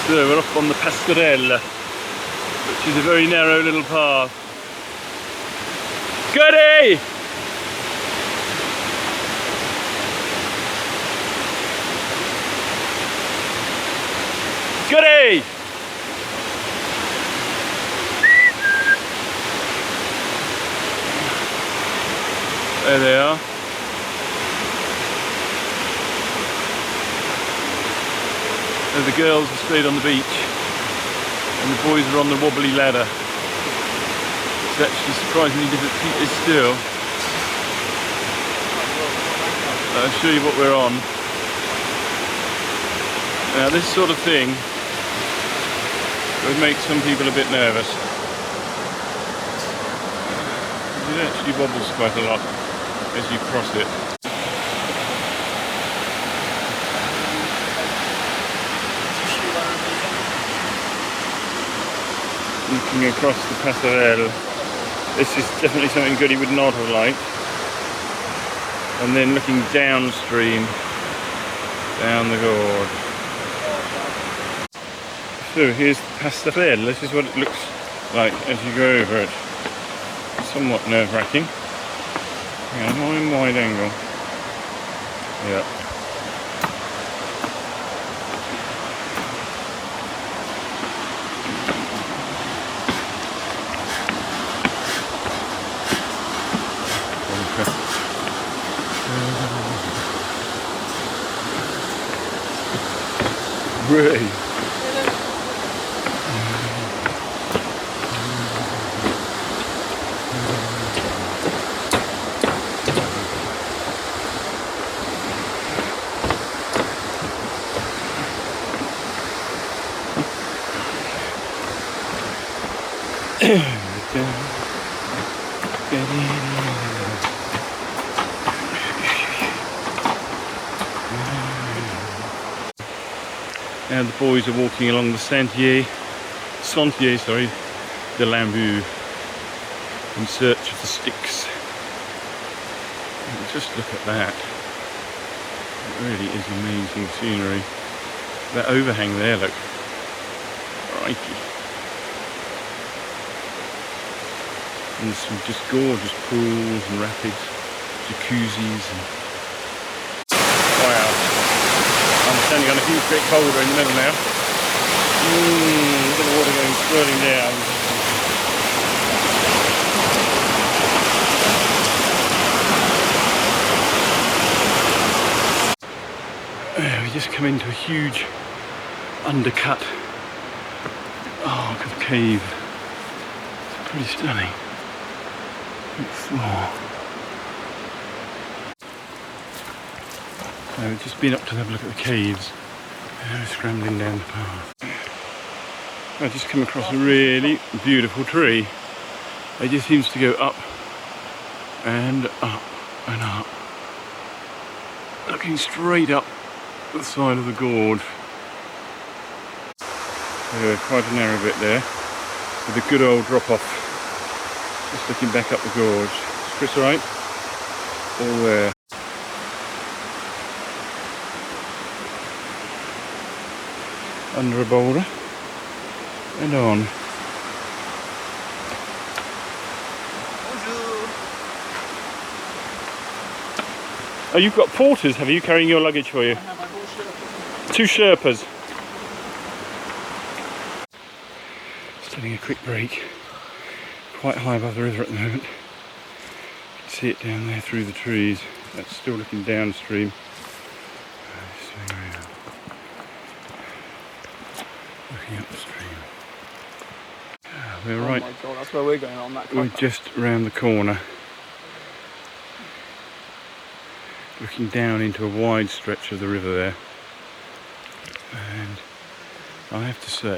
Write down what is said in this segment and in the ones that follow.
So we're up on the Pastorella, which is a very narrow little path. Goody! Goody! There they are. So the girls have stayed on the beach and the boys are on the wobbly ladder. It's actually surprisingly difficult still. I'll show you what we're on. Now this sort of thing would make some people a bit nervous. It actually wobbles quite a lot as you cross it. Looking across the Pastorella, this is definitely something Goody would not have liked. And then looking downstream, down the gorge. So here's the Pastorella. This is what it looks like as you go over it. It's somewhat nerve-wracking. Yeah, not in wide angle. Yeah. Really? Now the boys are walking along the Sentier de Lambu in search of the Styx. And just look at that. It really is amazing scenery. That overhang there, look. Crikey. And some just gorgeous pools and rapids, jacuzzis and... Wow. I'm standing on a huge big boulder in the middle now. Look at the water going swirling down. We just come into a huge undercut arc of cave. It's pretty stunning. Floor. So we've just been up to have a look at the caves. Now we're scrambling down the path. I've just come across a really beautiful tree. It just seems to go up and up and up. Looking straight up the side of the gorge. So quite a narrow bit there with a good old drop off. Just looking back up the gorge. Is Chris alright? All there. Under a boulder and on. Oh, you've got porters, have you, carrying your luggage for you? Two Sherpas. Just having a quick break. Quite high above the river at the moment. You can see it down there through the trees. That's still looking downstream. Looking upstream. We're right. Oh my God, that's where we're going on that. We're just round the corner. Looking down into a wide stretch of the river there. And I have to say,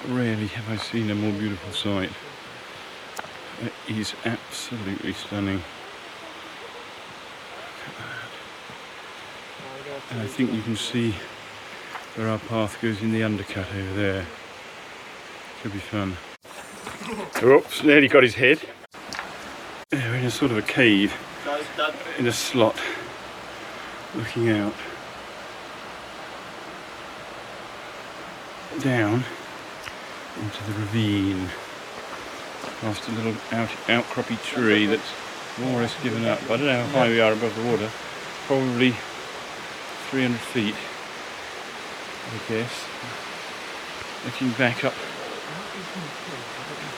rarely have I seen a more beautiful sight. It is absolutely stunning. Look at that. And I think you can see where our path goes in the undercut over there. Should be fun. Oops, nearly got his head. We're in a sort of a cave, in a slot, looking out. down into the ravine past a little outcroppy tree that's more or less given up. I don't know how high we are above the water, probably 300 feet, I guess. Looking back up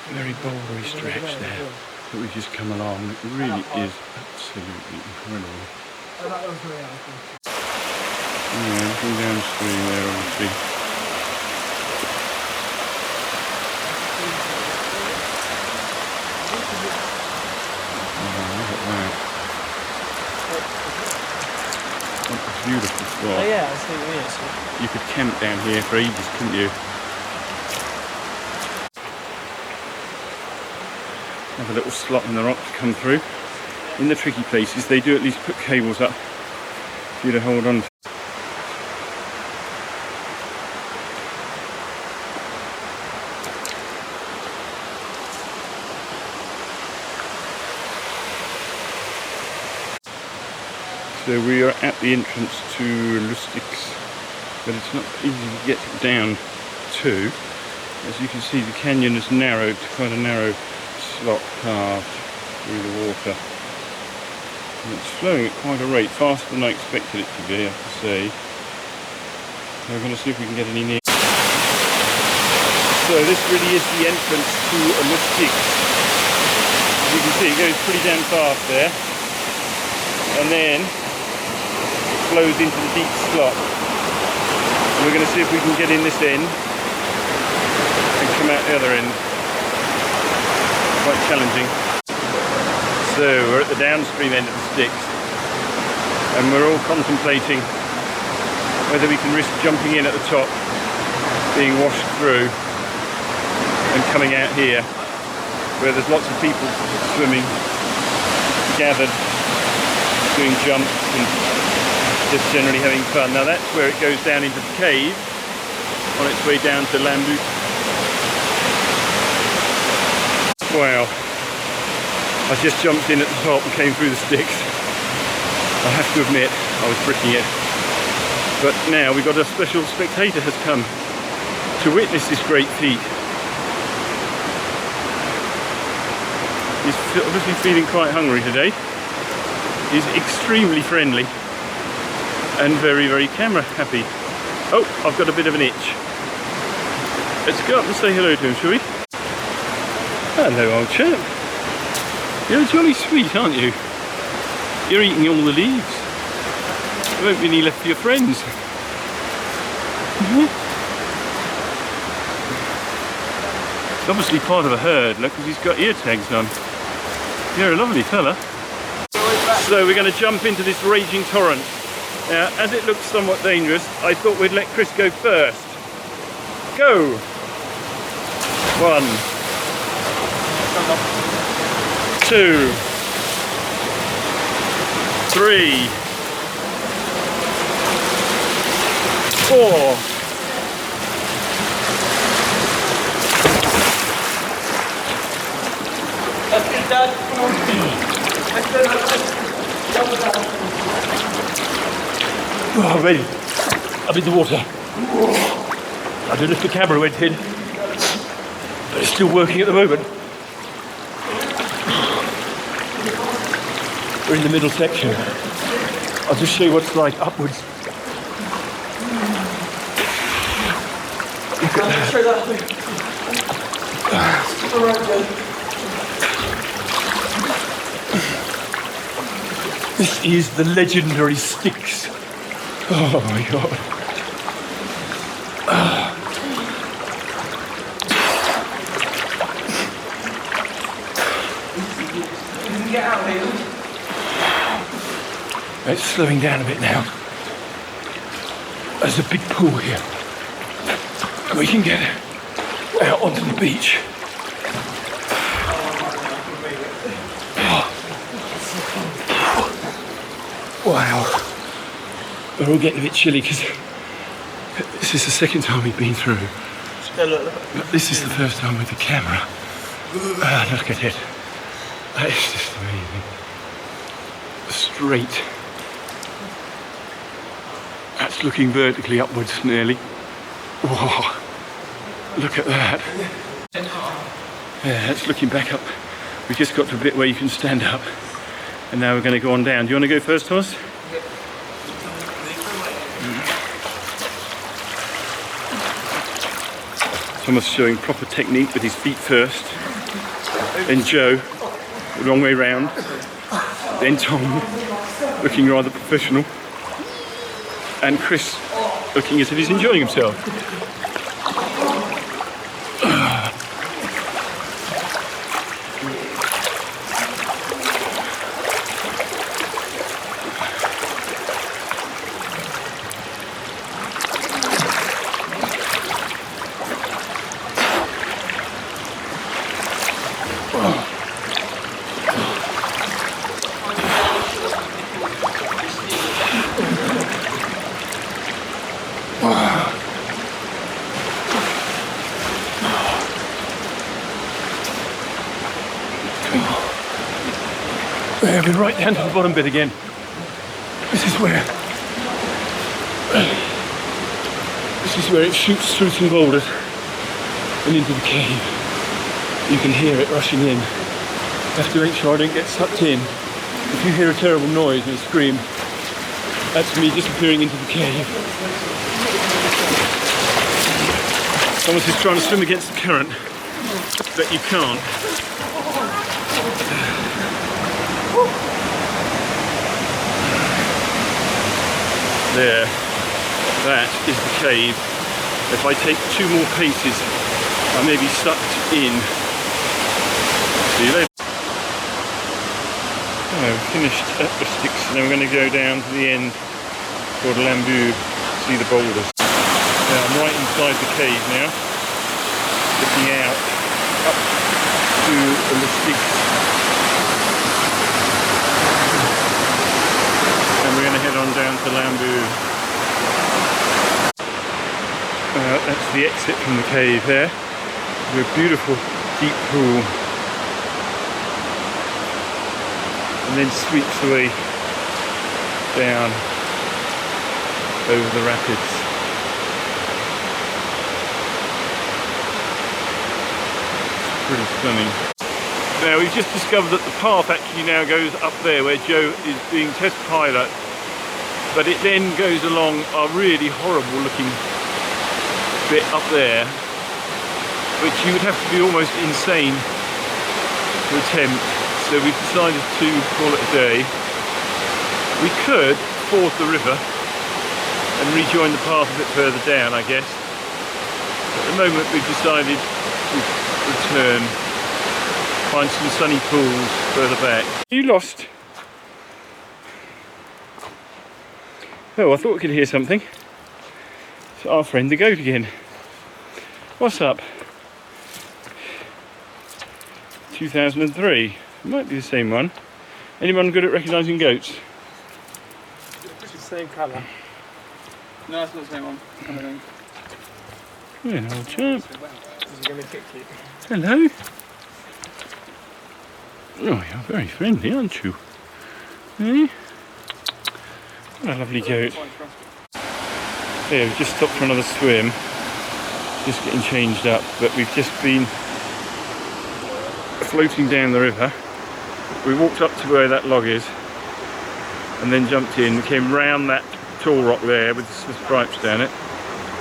a very bouldery stretch there that we've just come along. It really is absolutely incredible. Yeah, looking downstream there obviously. Oh, look at that. What a beautiful spot. Oh yeah, I see what you mean. You could camp down here for ages, couldn't you? Have a little slot in the rock to come through. In the tricky places, they do at least put cables up for you to hold on to. So we are at the entrance to Styx, but it's not easy to get down to. As you can see, the canyon is narrowed to quite a narrow slot path through the water. And it's flowing at quite a rate, faster than I expected it to be, I have to say. So we're going to see if we can get any near. So this really is the entrance to Styx. As you can see, it goes pretty damn fast there. And then flows into the deep slot. And we're going to see if we can get in this end and come out the other end. Quite challenging. So we're at the downstream end of the Styx, and we're all contemplating whether we can risk jumping in at the top, being washed through, and coming out here where there's lots of people swimming, gathered, doing jumps and just generally having fun. Now that's where it goes down into the cave on its way down to Lambut. Wow, I just jumped in at the top and came through the Styx. I have to admit, I was bricking it. But now we've got a special spectator has come to witness this great feat. He's obviously feeling quite hungry today. He's extremely friendly and very, very camera happy. Oh, I've got a bit of an itch. Let's go up and say hello to him, shall we? Hello, old chap. You're jolly sweet, aren't you? You're eating all the leaves. There won't be any left for your friends. It's obviously part of a herd, look, because he's got ear tags on. You're a lovely fella. So we're going to jump into this raging torrent. Now, as it looks somewhat dangerous, I thought we'd let Chris go first. Go! 1, 2, 3, 4. That's good, Dad. Oh, I'm ready. I'm in the water. I don't know if the camera went in, but it's still working at the moment. We're in the middle section. I'll just show you what it's like upwards. Look at that. This is the legendary Styx. Oh my god. Get out here. It's slowing down a bit now. There's a big pool here. We can get out onto the beach. Wow. We're all getting a bit chilly because this is the second time we've been through. But this is the first time with the camera. Look at it. It's just amazing. Straight. That's looking vertically upwards nearly. Whoa. Look at that. Yeah, that's looking back up. We just got to a bit where you can stand up. And now we're going to go on down. Do you want to go first, Thomas? Thomas showing proper technique with his feet first. Then Joe, the wrong way round. Then Tom, looking rather professional. And Chris, looking as if he's enjoying himself. There, we're right down to the bottom bit again. This is where it shoots through some boulders and into the cave. You can hear it rushing in. I have to make sure I don't get sucked in. If you hear a terrible noise and a scream, that's me disappearing into the cave. Thomas is trying to swim against the current, but you can't. There, that is the cave. If I take 2 more paces, I may be sucked in. See you later. Oh, we've finished at the Styx, now we're going to go down to the end called Lambu, see the boulders. Now, I'm right inside the cave now, looking out up to the Styx. And we're going to head on down to Lambu. That's the exit from the cave there. With a beautiful deep pool. And then sweeps away down over the rapids. Pretty stunning. Now we've just discovered that the path actually now goes up there where Joe is being test pilot, but it then goes along a really horrible looking bit up there, which you would have to be almost insane to attempt. So we've decided to call it a day. We could ford the river and rejoin the path a bit further down, I guess. At the moment we've decided to return, find some sunny pools further back. You lost? Oh, I thought we could hear something. It's our friend the goat again. What's up? 2003. It might be the same one. Anyone good at recognising goats? It's the same colour. No, it's not the same one. I don't think. Yeah, old chap. Is he going to kick you? Hello. Oh, you're very friendly, aren't you? Eh? What a lovely goat. Yeah, we've just stopped for another swim. Just getting changed up, but we've just been floating down the river. We walked up to where that log is and then jumped in. We came round that tall rock there with the stripes down it.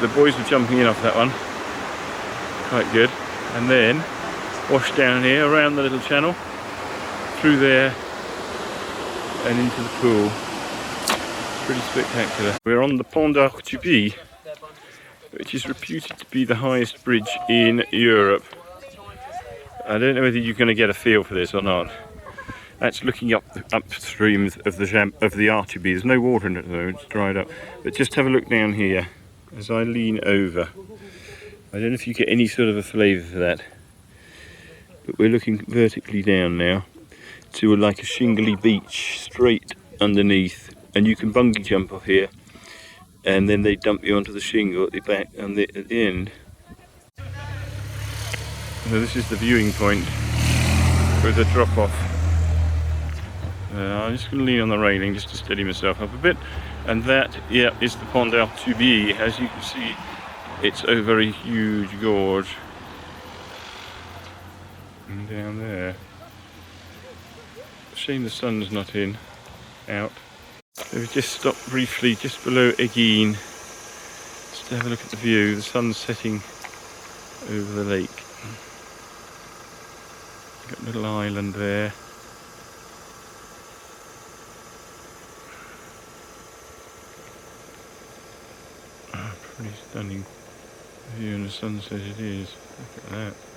The boys were jumping in off that one. Quite good. And then washed down here around the little channel, through there and into the pool. Pretty spectacular. We're on the Pont d'Artuby, which is reputed to be the highest bridge in Europe. I don't know whether you're going to get a feel for this or not. That's looking upstream of the Artuby. There's no water in it at the moment, it's dried up. But just have a look down here as I lean over. I don't know if you get any sort of a flavour for that. But we're looking vertically down now to like a shingly beach straight underneath. And you can bungee jump off here. And then they dump you onto the shingle at the back and at the end. So this is the viewing point with a drop off. I'm just going to lean on the railing just to steady myself up a bit. And that, yeah, is the Pont d'Artuby. As you can see, it's a very huge gorge. And down there. Shame the sun's not out. So we just stopped briefly just below Egeen just to have a look at the view. The sun's setting over the lake. Got a little island there. Pretty stunning view and the sunset it is. Look at that.